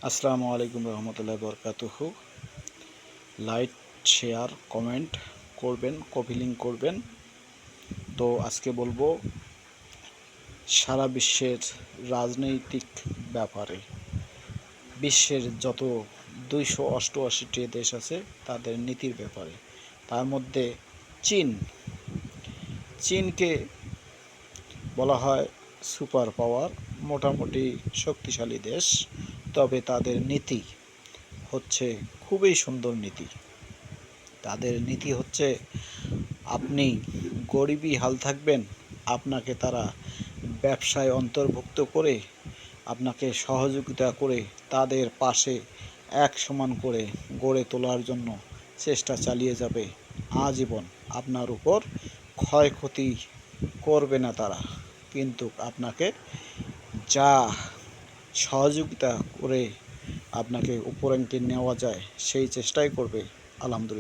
আসসালামু আলাইকুম রহমতুল্লাহি বরকাতুহু। লাইক, শেয়ার, কমেন্ট করবেন, কপি লিঙ্ক করবেন। তো আজকে বলবো সারা বিশ্বের রাজনৈতিক ব্যাপারে। বিশ্বের যত 288টি দেশ আছে তাদের নীতির ব্যাপারে। তার মধ্যে চীনকে বলা হয় সুপার পাওয়ার, মোটামুটি শক্তিশালী দেশ। তবে তাদের নীতি হচ্ছে খুবই সুন্দর নীতি। তাদের নীতি হচ্ছে, আপনি গরিবই হাল থাকবেন, আপনাকে তারা ব্যবসায় অন্তর্ভুক্ত করে আপনাকে সহযোগিতা করে তাদের পাশে এক সমান করে গড়ে তোলার জন্য চেষ্টা চালিয়ে যাবে আজীবন। আপনার উপর ক্ষয়ক্ষতি করবে না তারা, কিন্তু আপনাকে যা সহযোগিতা করে আপনাকে উপরাঙ্কে নেওয়া যায় সেই চেষ্টাই করবে। আলহামদুলিল্লাহ।